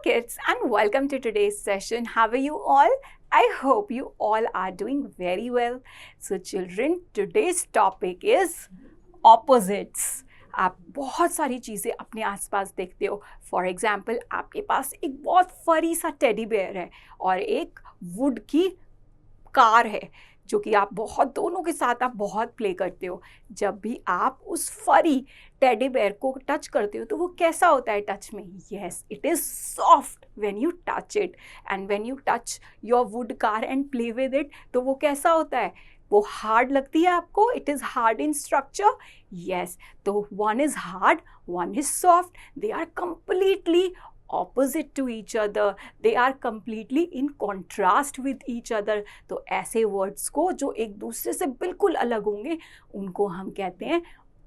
kids, and welcome to today's session. How are you all? I hope you all are doing very well. So children, today's topic is opposites. आप बहुत सारी चीज़ें अपने आसपास देखते हो. फॉर एग्जाम्पल, आपके पास एक बहुत फरी सा टेडी बेयर है और एक वुड की कार है जो कि आप दोनों के साथ आप बहुत प्ले करते हो. जब भी आप उस फरी टेडी बेयर को टच करते हो तो वो कैसा होता है टच में? Yes, it is soft when you touch it. And when you touch your would car and play with it, तो वो कैसा होता है? वो हार्ड लगती है आपको? It is hard in structure. Yes, तो one is hard, one is soft. They are completely opposite to each other. They are completely in contrast with each other. तो ऐसे words को जो एक दूसरे से बिल्कुल अलग होंगे उनको हम कहते हैं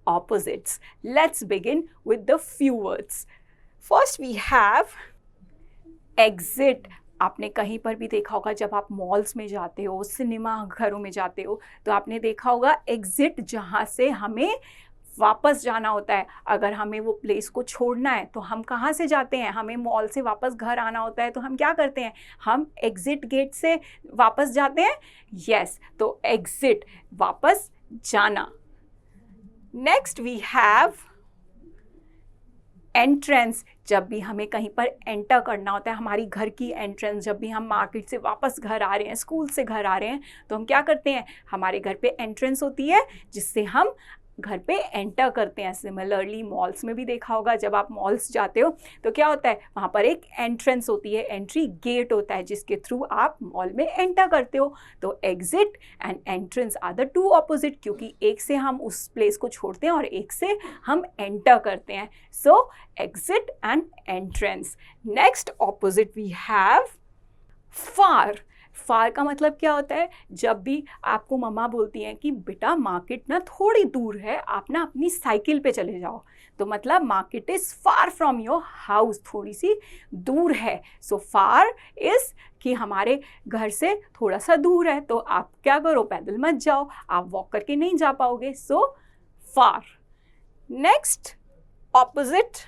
opposites. Let's begin with the few words. First we have exit. आपने कहीं पर भी देखा होगा जब आप मॉल्स में जाते हो, सिनेमा घरों में जाते हो, तो आपने देखा होगा एग्जिट जहाँ से हमें वापस जाना होता है. अगर हमें वो प्लेस को छोड़ना है तो हम कहाँ से जाते हैं? हमें मॉल से वापस घर आना होता है तो हम क्या करते हैं? हम एग्जिट गेट से वापस जाते हैं. यस, तो एग्जिट वापस जाना. Next we have entrance. जब भी हमें कहीं पर एंटर करना होता है, हमारी घर की एंट्रेंस, जब भी हम मार्केट से वापस घर आ रहे हैं, स्कूल से घर आ रहे हैं, तो हम क्या करते हैं? हमारे घर पे एंट्रेंस होती है जिससे हम घर पे एंटर करते हैं. सिमिलरली मॉल्स में भी देखा होगा जब आप मॉल्स जाते हो तो क्या होता है? वहाँ पर एक एंट्रेंस होती है, एंट्री गेट होता है जिसके थ्रू आप मॉल में एंटर करते हो. तो exit and entrance are the two opposite, क्योंकि एक से हम उस प्लेस को छोड़ते हैं और एक से हम एंटर करते हैं. So exit and entrance. Next opposite we have far. Far का मतलब क्या होता है? जब भी आपको मम्मा बोलती हैं कि बेटा मार्केट ना थोड़ी दूर है, आप ना अपनी साइकिल पे चले जाओ, तो मतलब market is far from your house, थोड़ी सी दूर है. सो फार इज़ कि हमारे घर से थोड़ा सा दूर है, तो आप क्या करो? पैदल मत जाओ, आप वॉक करके नहीं जा पाओगे. So far. Next opposite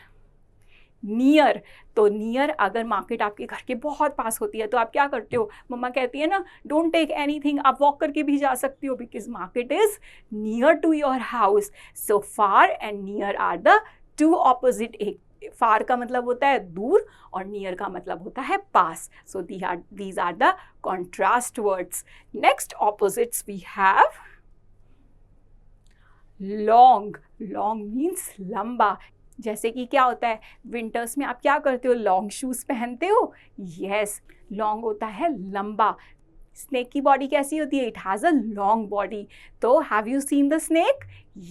near. तो नियर, अगर मार्केट आपके घर के बहुत पास होती है तो आप क्या करते हो? मम्मा कहती है ना, डोंट टेक एनीथिंग, आप वॉक करके भी जा सकती हो because market is near to your house. So far and near are the two opposite. एक फार का मतलब होता है दूर और नियर का मतलब होता है पास. So these are the contrast words. Next opposites we have long. Long means लंबा. जैसे कि क्या होता है? विंटर्स में आप क्या करते हो? लॉन्ग शूज़ पहनते हो. यस, लॉन्ग होता है लंबा. स्नेक की बॉडी कैसी होती है? It has a long body. तो have you seen the snake?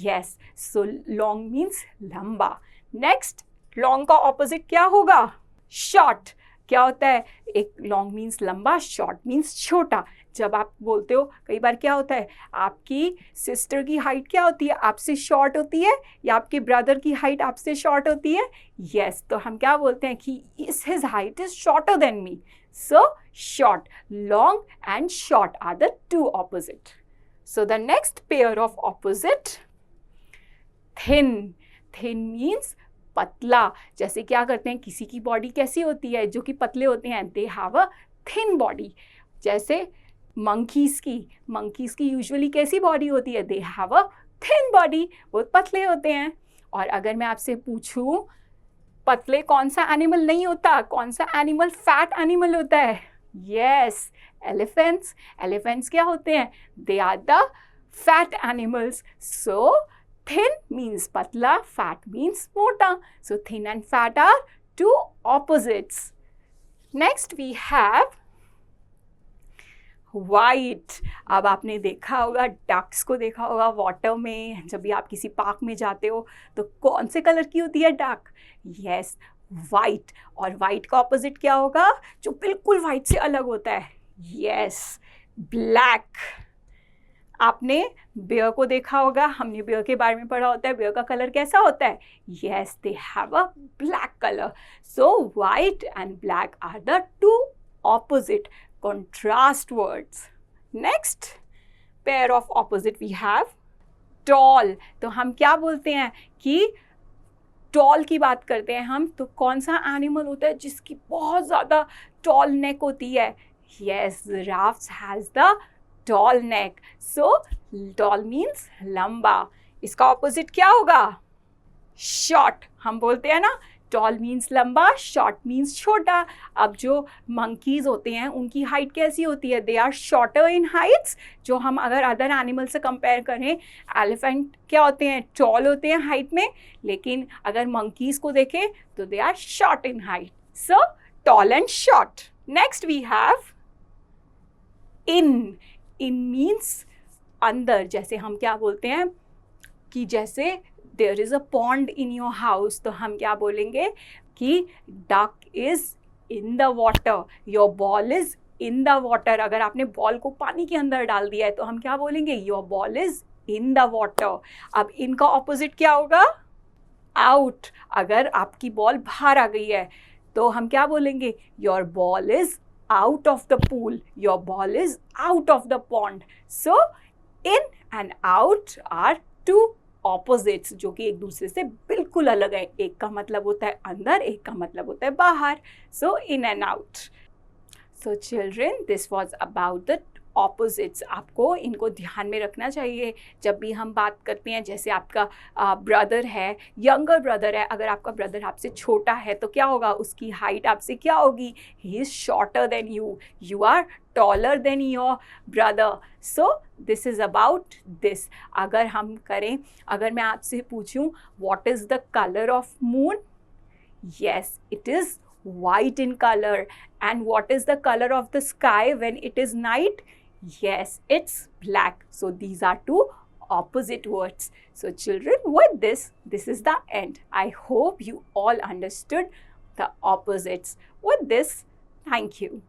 Yes, so long means लंबा. नेक्स्ट, लॉन्ग का ऑपोजिट क्या होगा? शॉर्ट. क्या होता है? एक लॉन्ग मीन्स लंबा, शॉर्ट मीन्स छोटा. जब आप बोलते हो, कई बार क्या होता है, आपकी सिस्टर की हाइट क्या होती है? आपसे शॉर्ट होती है, या आपके ब्रदर की हाइट आपसे शॉर्ट होती है? यस, तो हम क्या बोलते हैं कि his height is shorter than me. So short. Long and short are the two opposite. So the next pair of opposite thin. Thin means पतला. जैसे क्या करते हैं, किसी की बॉडी कैसी होती है? जो कि पतले होते हैं, दे हैव अ थिन बॉडी. जैसे मंकीज़ की यूजुअली कैसी बॉडी होती है? दे हैव अ थिन बॉडी, बहुत पतले होते हैं. और अगर मैं आपसे पूछूं, पतले कौन सा एनिमल नहीं होता? कौन सा एनिमल फैट एनिमल होता है? Yes, elephants. एलिफेंट्स क्या होते हैं? They are the fat animals. So thin means patla, fat means mota. So thin and fat are two opposites. Next we have white. अब आपने देखा होगा, डक्स को देखा होगा वाटर में. जब भी आप किसी पार्क में जाते हो तो कौन से कलर की होती है डक? Yes, white. और वाइट का ऑपोजिट क्या होगा जो बिल्कुल वाइट से अलग होता है? Yes, black. आपने बेयर को देखा होगा, हमने बेयर के बारे में पढ़ा होता है. बेयर का कलर कैसा होता है? Yes, they have a black colour. So white and black are the two opposite contrast words. Next pair of opposite we have tall. तो हम क्या बोलते हैं कि टॉल की बात करते हैं हम, तो कौन सा एनिमल होता है जिसकी बहुत ज़्यादा टॉल नेक होती है? Yes, giraffes has the tall neck. So tall means लंबा. इसका ऑपोजिट क्या होगा? शॉर्ट. हम बोलते हैं ना, टॉल मीन्स लंबा, शॉर्ट मीन्स छोटा. अब जो मंकीज़ होते हैं उनकी हाइट कैसी होती है? They are shorter in heights. जो हम अगर अदर एनिमल से कंपेयर करें, एलिफेंट क्या होते हैं? टॉल होते हैं हाइट में, लेकिन अगर मंकीज़ को देखें तो they are short in height. So tall and short. Next we have in. In means अंदर. जैसे हम क्या बोलते हैं कि जैसे there is a pond in your house, तो हम क्या बोलेंगे कि duck is in the water, your ball is in the water. अगर आपने बॉल को पानी के अंदर डाल दिया है तो हम क्या बोलेंगे? Your ball is in the water. अब इनका ऑपोजिट क्या होगा? आउट. अगर आपकी बॉल बाहर आ गई है तो हम क्या बोलेंगे? Your ball is out of the pool, your ball is out of the pond. So in and out are two opposites जो कि एक दूसरे से बिल्कुल अलग है. एक का मतलब होता है अंदर, एक का मतलब होता है बाहर. So in and out. So children, this was about the opposites. आपको इनको ध्यान में रखना चाहिए जब भी हम बात करते हैं. जैसे आपका ब्रदर है, यंगर ब्रदर है, अगर आपका ब्रदर आपसे छोटा है तो क्या होगा? उसकी हाइट आपसे क्या होगी? He is shorter than you, you are taller than your brother. So this is about this. अगर हम करें, अगर मैं आपसे पूछूं what is the colour of moon? Yes, it is white in color. And what is the color of the sky when it is night? Yes, it's black. So these are two opposite words. So children, with this is the end. I hope you all understood the opposites. With this, thank you.